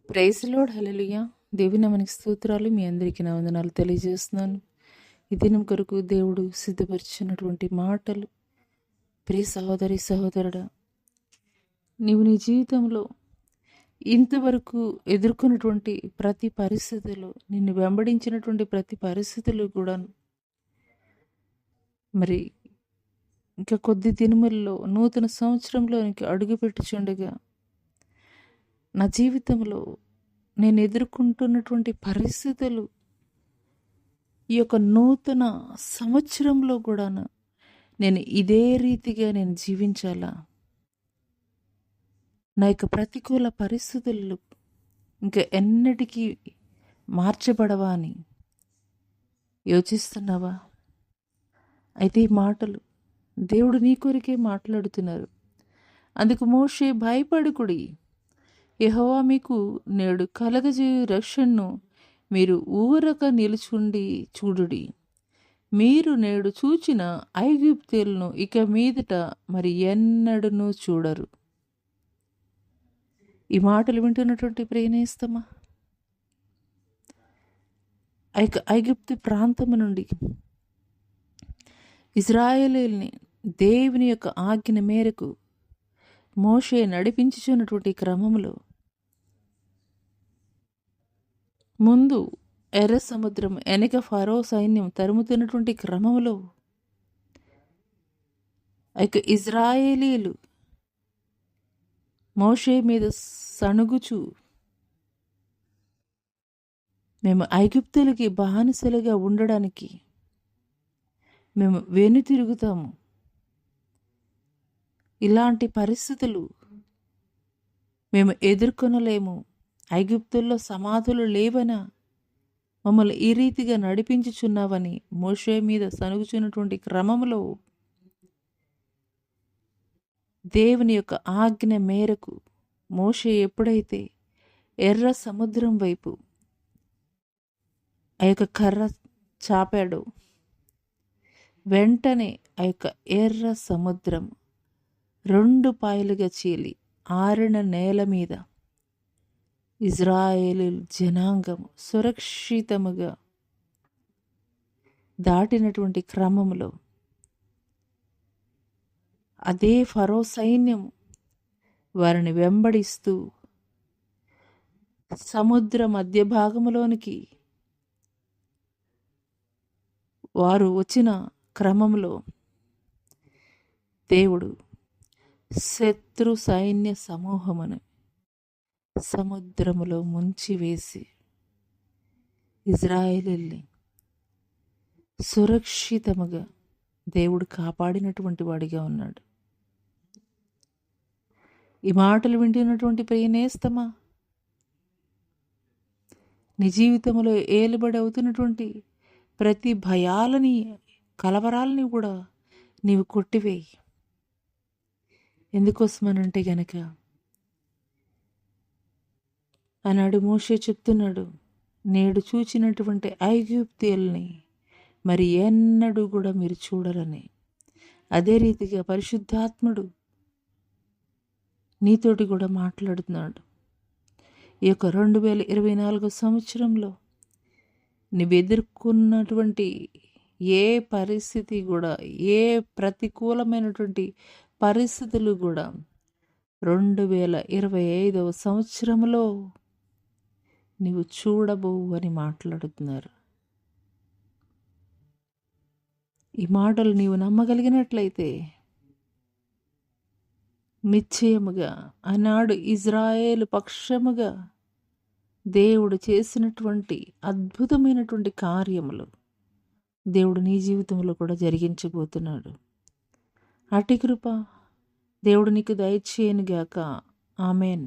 Praise lord, హల్లెలూయా. దేవుని మనకి స్తోత్రాలు. మీ అందరికీ నా వందనాలు తెలియజేస్తున్నాను. ఈ దినం కొరకు దేవుడు సిద్ధపరిచినటువంటి మాటలు. ప్రియ సహోదరి సహోదరుడా, నీవు నీ జీవితంలో ఇంతవరకు ఎదుర్కొన్నటువంటి ప్రతి పరిస్థితులు, నిన్ను వెంబడించినటువంటి ప్రతి పరిస్థితులు కూడాను మరి ఇంకా కొద్ది దినముల్లో నూతన సంవత్సరంలోనికి అడుగుపెట్టుచుండగా నా జీవితంలో నేను ఎదుర్కొంటున్నటువంటి పరిస్థితులు ఈ యొక్క నూతన సంవత్సరంలో కూడా నేను ఇదే రీతిగా నేను జీవించాలా? నా యొక్క ప్రతికూల పరిస్థితులు ఇంకా ఎన్నటికీ మార్చబడవా అని యోచిస్తున్నావా? అయితే ఈ మాటలు దేవుడు నీ కొరికే మాట్లాడుతున్నారు. అందుకు మోషే, భయపడుకుడి, యెహోవా మీకు నేడు కలగజేయు రక్షణను మీరు ఊరక నిలుచుండి చూడుడి. మీరు నేడు చూచిన ఐగుప్తీయులను ఇక మీదట మరి ఎన్నడూ చూడరు. ఈ మాటలు వింటున్నటువంటి ప్రియనేస్తమా, ఐగుప్తు ప్రాంతము నుండి ఇజ్రాయేలీయుల్ని దేవుని యొక్క ఆజ్ఞ మేరకు మోషే నడిపించుచున్నటువంటి క్రమంలో ముందు ఎర్ర సముద్రం, వెనక ఫరో సైన్యం తరుముతున్నటువంటి క్రమంలో ఇజ్రాయేలీలు మోషే మీద సణుగుచు, మేము ఐగుప్తులకి బానిసలుగా ఉండడానికి మేము వెనుతిరుగుతాము, ఇలాంటి పరిస్థితులు మేము ఎదుర్కొనలేము, ఐగుప్తుల్లో సమాధులు లేవనా మమ్మల్ని ఈ రీతిగా నడిపించుచున్నావని మోషే మీద సనుగుచున్నటువంటి క్రమంలో దేవుని యొక్క ఆజ్ఞ మేరకు మోషే ఎప్పుడైతే ఎర్ర సముద్రం వైపు ఆ యొక్క కర్ర చాపాడో, వెంటనే ఆ యొక్క ఎర్ర సముద్రం 2 పాయలుగా చీలి ఆరిన నేల మీద ఇజ్రాయేలు జనాంగము సురక్షితముగా దాటినటువంటి క్రమంలో అదే ఫరో సైన్యం వారిని వెంబడిస్తూ సముద్ర మధ్య భాగంలోనికి వారు వచ్చిన క్రమంలో దేవుడు శత్రు సైన్య సమూహమును సముద్రములో ముంచివేసి ఇజ్రాయేలీల్ని సురక్షితముగా దేవుడు కాపాడినటువంటి వాడిగా ఉన్నాడు. ఈ మాటలు వింటున్నటువంటి ప్రియనేస్తమా, నీ జీవితంలో ఏలుబడి అవుతున్నటువంటి ప్రతి భయాలని, కలవరాలని కూడా నీవు కొట్టివేయి. ఎందుకోసమనంటే గనక ఆనాడు మోషే చెప్తున్నాడు, నేడు చూచినటువంటి ఐగుప్తీయుల్ని మరి ఎన్నడూ కూడా మీరు చూడరని. అదే రీతిగా పరిశుద్ధాత్ముడు నీతోటి కూడా మాట్లాడుతున్నాడు. ఈ యొక్క 2024 సంవత్సరంలో నువ్వు ఎదుర్కొన్నటువంటి ఏ పరిస్థితి కూడా, ఏ ప్రతికూలమైనటువంటి పరిస్థితులు కూడా 2025 సంవత్సరంలో నీవు చూడబోవు అని మాట్లాడుతున్నారు. ఈ మాటలు నీవు నమ్మగలిగినట్లయితే నిశ్చయముగా ఆనాడు ఇజ్రాయేలు పక్షముగా దేవుడు చేసినటువంటి అద్భుతమైనటువంటి కార్యములు దేవుడు నీ జీవితంలో కూడా జరిగించబోతున్నాడు. అట్టి కృప దేవుడు నీకు దయచేయనుగాక. ఆమెన్.